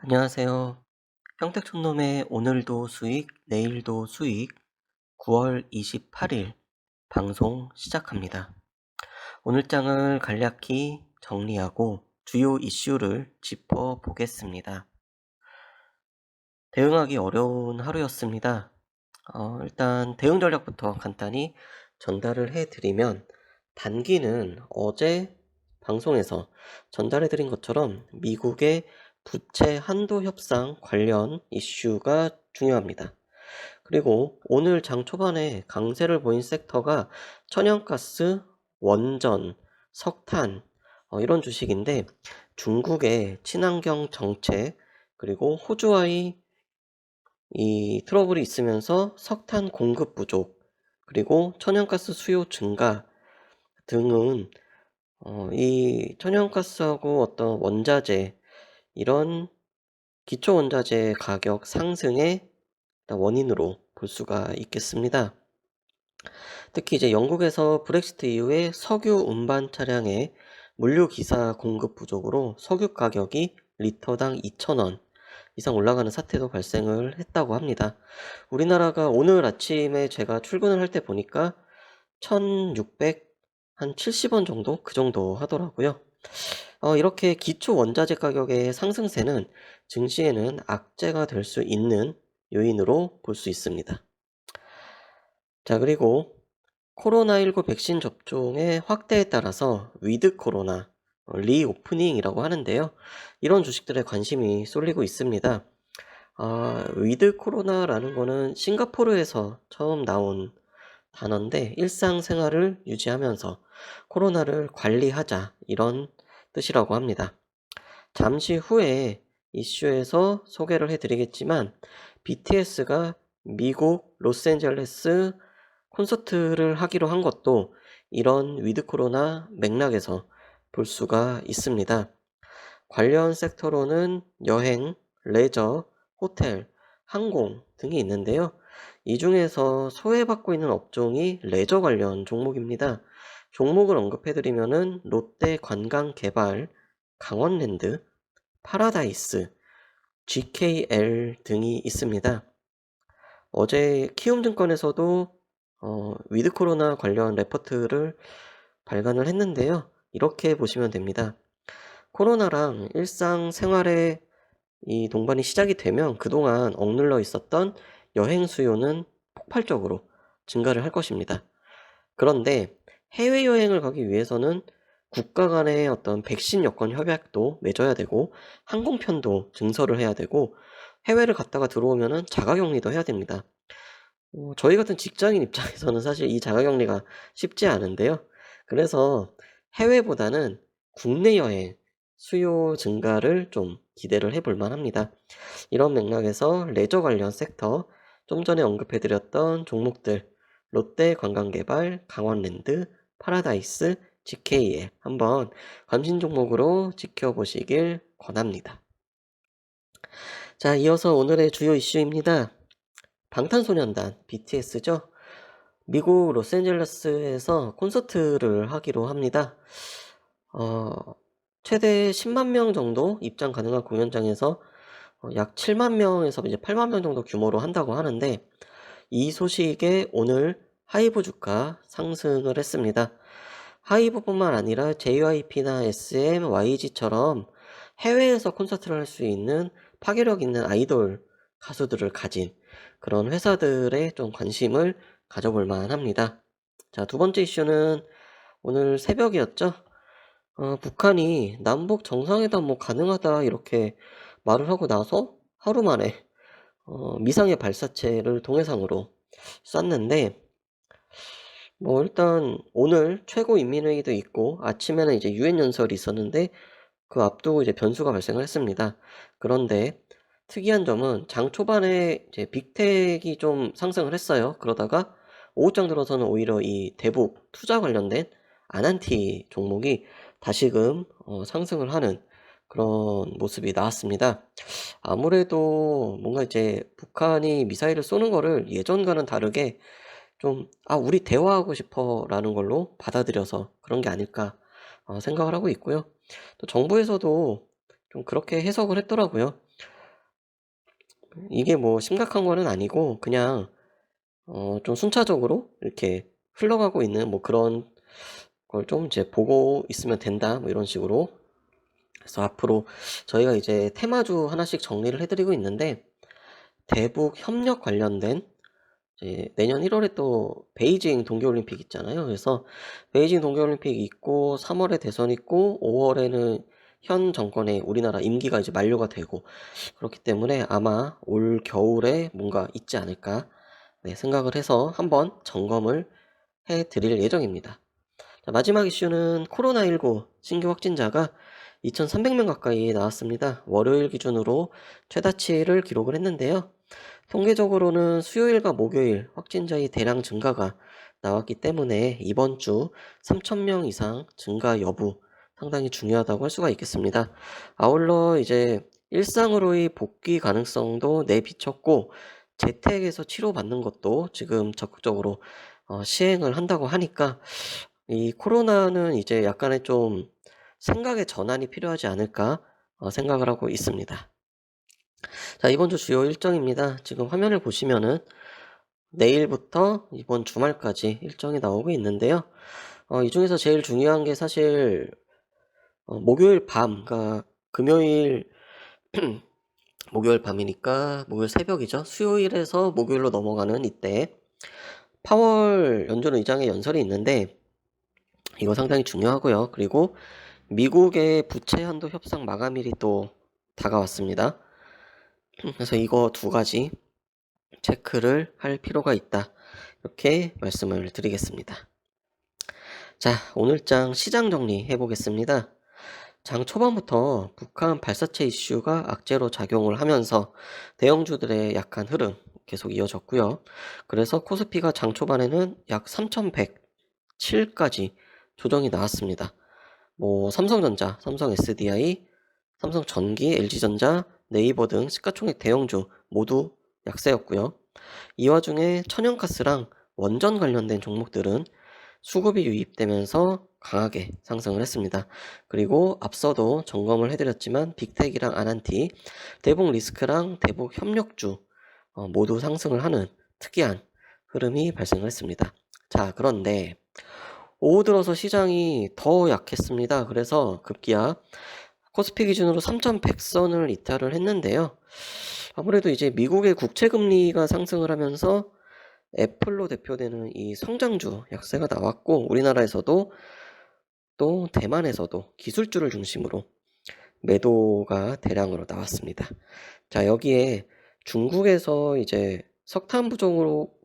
안녕하세요. 평택촌놈의 오늘도 수익, 내일도 수익 9월 28일 방송 시작합니다. 오늘 장을 간략히 정리하고 주요 이슈를 짚어보겠습니다. 대응하기 어려운 하루였습니다. 일단 대응 전략부터 간단히 전달을 해드리면 단기는 어제 방송에서 전달해드린 것처럼 미국의 부채 한도 협상 관련 이슈가 중요합니다. 그리고 오늘 장 초반에 강세를 보인 섹터가 천연가스, 원전, 석탄 이런 주식인데 중국의 친환경 정책 그리고 호주와의 이 트러블이 있으면서 석탄 공급 부족 그리고 천연가스 수요 증가 등은 이 천연가스하고 어떤 원자재 이런 기초 원자재 가격 상승의 원인으로 볼 수가 있겠습니다. 특히 이제 영국에서 브렉시트 이후에 석유 운반 차량의 물류 기사 공급 부족으로 석유 가격이 리터당 2,000원 이상 올라가는 사태도 발생을 했다고 합니다. 우리나라가 오늘 아침에 제가 출근을 할 때 보니까 1,600, 한 70원 정도? 그 정도 하더라고요. 이렇게 기초 원자재 가격의 상승세는 증시에는 악재가 될 수 있는 요인으로 볼 수 있습니다. 자, 그리고 코로나19 백신 접종의 확대에 따라서 위드 코로나, 리오프닝이라고 하는데요. 이런 주식들에 관심이 쏠리고 있습니다. 위드 코로나라는 거는 싱가포르에서 처음 나온 단어인데 일상생활을 유지하면서 코로나를 관리하자 이런 뜻이라고 합니다. 잠시 후에 이슈에서 소개를 해드리겠지만 BTS가 미국 로스앤젤레스 콘서트를 하기로 한 것도 이런 위드 코로나 맥락에서 볼 수가 있습니다. 관련 섹터로는 여행, 레저, 호텔, 항공 등이 있는데요. 이 중에서 소외받고 있는 업종이 레저 관련 종목입니다. 종목을 언급해드리면은 롯데 관광개발, 강원랜드, 파라다이스, GKL 등이 있습니다. 어제 키움증권에서도 위드 코로나 관련 레포트를 발간을 했는데요. 이렇게 보시면 됩니다. 코로나랑 일상생활에 이 동반이 시작이 되면 그동안 억눌러 있었던 여행 수요는 폭발적으로 증가를 할 것입니다. 그런데 해외여행을 가기 위해서는 국가 간의 어떤 백신 여건 협약도 맺어야 되고 항공편도 증설을 해야 되고 해외를 갔다가 들어오면은 자가격리도 해야 됩니다. 저희 같은 직장인 입장에서는 사실 이 자가격리가 쉽지 않은데요. 그래서 해외보다는 국내 여행 수요 증가를 좀 기대를 해볼 만합니다. 이런 맥락에서 레저 관련 섹터, 좀 전에 언급해드렸던 종목들, 롯데 관광개발, 강원랜드, 파라다이스, GK에 한번 관심 종목으로 지켜보시길 권합니다. 자, 이어서 오늘의 주요 이슈입니다. 방탄소년단, BTS죠. 미국 로스앤젤레스에서 콘서트를 하기로 합니다. 어, 최대 10만 명 정도 입장 가능한 공연장에서 약 7만 명에서 이제 8만 명 정도 규모로 한다고 하는데 이 소식에 오늘 하이브 주가 상승을 했습니다. 하이브뿐만 아니라 JYP나 SM, YG처럼 해외에서 콘서트를 할 수 있는 파괴력 있는 아이돌 가수들을 가진 그런 회사들의 좀 관심을 가져볼 만합니다. 자, 두 번째 이슈는 오늘 새벽이었죠. 북한이 남북 정상회담 뭐 가능하다 이렇게 말을 하고 나서 하루 만에 미상의 발사체를 동해상으로 쐈는데 뭐 일단 오늘 최고인민회의도 있고 아침에는 이제 유엔 연설이 있었는데 그 앞두고 이제 변수가 발생을 했습니다. 그런데 특이한 점은 장 초반에 이제 빅텍이 좀 상승을 했어요. 그러다가 오후장 들어서는 오히려 이 대북 투자 관련된 아난티 종목이 다시금 상승을 하는 그런 모습이 나왔습니다. 아무래도 뭔가 이제 북한이 미사일을 쏘는 거를 예전과는 다르게 좀 '아 우리 대화하고 싶어.'라는 걸로 받아들여서 그런 게 아닐까 생각을 하고 있고요. 또 정부에서도 좀 그렇게 해석을 했더라고요. 이게 뭐 심각한 거는 아니고 그냥 좀 순차적으로 이렇게 흘러가고 있는 뭐 그런 걸 좀 이제 보고 있으면 된다 뭐 이런 식으로. 그래서 앞으로 저희가 이제 테마주 하나씩 정리를 해 드리고 있는데, 대북 협력 관련된 이제 내년 1 월에 또 베이징 동계올림픽 있잖아요. 그래서 베이징 동계올림픽 있고 3 월에 대선 있고 5 월에는 현 정권의 우리나라 임기가 이제 만료가 되고, 그렇기 때문에 아마 올 겨울에 뭔가 있지 않을까, 네, 생각을 해서 한번 점검을 해 드릴 예정입니다. 자, 마지막 이슈는 코로나19 신규 확진자가 2,300명 가까이 나왔습니다. 월요일 기준으로 최다치를 기록을 했는데요. 통계적으로는 수요일과 목요일 확진자의 대량 증가가 나왔기 때문에 이번 주 3,000명 이상 증가 여부 상당히 중요하다고 할 수가 있겠습니다. 아울러 이제 일상으로의 복귀 가능성도 내비쳤고, 재택에서 치료받는 것도 지금 적극적으로 시행을 한다고 하니까, 이 코로나는 이제 약간의 좀 생각의 전환이 필요하지 않을까 생각을 하고 있습니다. 자, 이번 주 주요 일정입니다. 지금 화면을 보시면은 내일부터 이번 주말까지 일정이 나오고 있는데요. 이 중에서 제일 중요한 게 사실 목요일 밤, 그러니까 금요일 목요일 밤이니까 목요일 새벽이죠. 수요일에서 목요일로 넘어가는 이때 파월 연준 의장의 연설이 있는데, 이거 상당히 중요하고요. 그리고 미국의 부채 한도 협상 마감일이 또 다가왔습니다. 그래서 이거 두 가지 체크를 할 필요가 있다, 이렇게 말씀을 드리겠습니다. 자, 오늘장 시장 정리해 보겠습니다. 장 초반부터 북한 발사체 이슈가 악재로 작용을 하면서 대형주들의 약한 흐름 계속 이어졌고요. 그래서 코스피가 장 초반에는 약 3,107까지 조정이 나왔습니다. 뭐 삼성전자, 삼성 SDI, 삼성전기, LG전자, 네이버 등 시가총액 대형주 모두 약세였고요. 이 와중에 천연가스랑 원전 관련된 종목들은 수급이 유입되면서 강하게 상승을 했습니다. 그리고 앞서도 점검을 해드렸지만 빅텍이랑 아난티, 대북 리스크랑 대북 협력주 모두 상승을 하는 특이한 흐름이 발생을 했습니다. 자, 그런데 오후 들어서 시장이 더 약했습니다. 그래서 급기야 코스피 기준으로 3,100선을 이탈을 했는데요. 아무래도 이제 미국의 국채금리가 상승을 하면서 애플로 대표되는 이 성장주 약세가 나왔고, 우리나라에서도 또 대만에서도 기술주를 중심으로 매도가 대량으로 나왔습니다. 자, 여기에 중국에서 이제 석탄 부족으로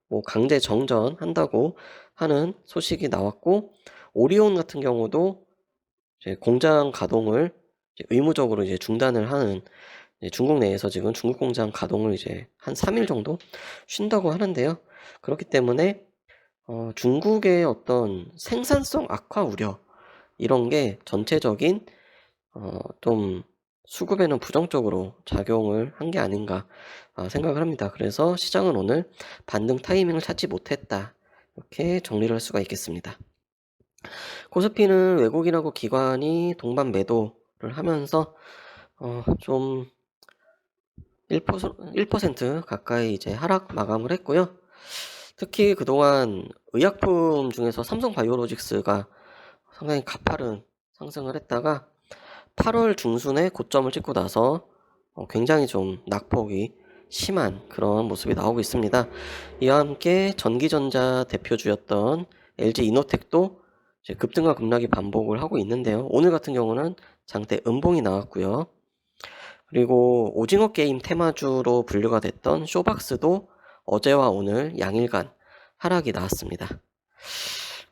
뭐 강제 정전한다고 하는 소식이 나왔고, 오리온 같은 경우도 이제 공장 가동을 이제 의무적으로 이제 중단을 하는, 중국 내에서 지금 중국 공장 가동을 이제 한 3일 정도 쉰다고 하는데요. 그렇기 때문에 중국의 어떤 생산성 악화 우려, 이런 게 전체적인 좀 수급에는 부정적으로 작용을 한 게 아닌가 생각을 합니다. 그래서 시장은 오늘 반등 타이밍을 찾지 못했다, 이렇게 정리를 할 수가 있겠습니다. 코스피는 외국인하고 기관이 동반 매도를 하면서 좀 1% 가까이 이제 하락 마감을 했고요. 특히 그동안 의약품 중에서 삼성바이오로직스가 상당히 가파른 상승을 했다가 8월 중순에 고점을 찍고 나서 굉장히 좀 낙폭이 심한 그런 모습이 나오고 있습니다. 이와 함께 전기전자 대표주였던 LG 이노텍도 이제 급등과 급락이 반복을 하고 있는데요. 오늘 같은 경우는 장대 음봉이 나왔고요. 그리고 오징어 게임 테마주로 분류가 됐던 쇼박스도 어제와 오늘 양일간 하락이 나왔습니다.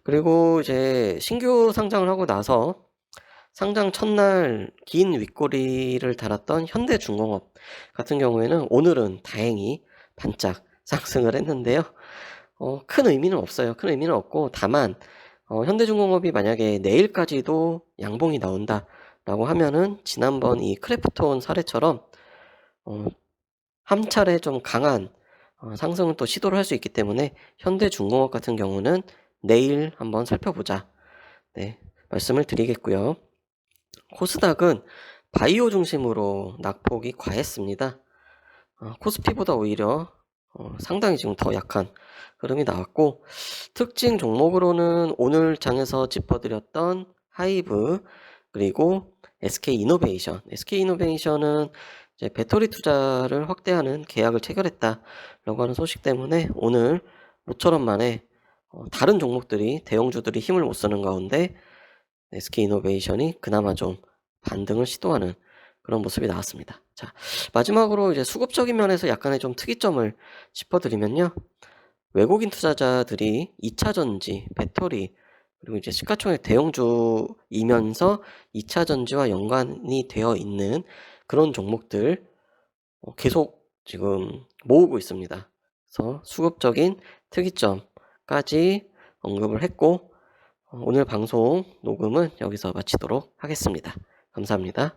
그리고 이제 신규 상장을 하고 나서 상장 첫날 긴 윗꼬리를 달았던 현대중공업 같은 경우에는 오늘은 다행히 반짝 상승을 했는데요. 큰 의미는 없어요. 큰 의미는 없고, 다만 현대중공업이 만약에 내일까지도 양봉이 나온다라고 하면은 지난번 이 크래프톤 사례처럼 한 차례 좀 강한 상승을 또 시도를 할 수 있기 때문에 현대중공업 같은 경우는 내일 한번 살펴보자, 네, 말씀을 드리겠고요. 코스닥은 바이오 중심으로 낙폭이 과했습니다. 코스피보다 오히려 상당히 지금 더 약한 흐름이 나왔고, 특징 종목으로는 오늘 장에서 짚어드렸던 하이브, 그리고 SK이노베이션은 이제 배터리 투자를 확대하는 계약을 체결했다라고 하는 소식 때문에 오늘 모처럼 만에 다른 종목들이, 대형주들이 힘을 못 쓰는 가운데 SK이노베이션이 그나마 좀 반등을 시도하는 그런 모습이 나왔습니다. 자, 마지막으로 이제 수급적인 면에서 약간의 좀 특이점을 짚어드리면요. 외국인 투자자들이 2차 전지, 배터리, 그리고 이제 시가총액 대형주이면서 2차 전지와 연관이 되어 있는 그런 종목들 계속 지금 모으고 있습니다. 그래서 수급적인 특이점까지 언급을 했고, 오늘 방송 녹음은 여기서 마치도록 하겠습니다. 감사합니다.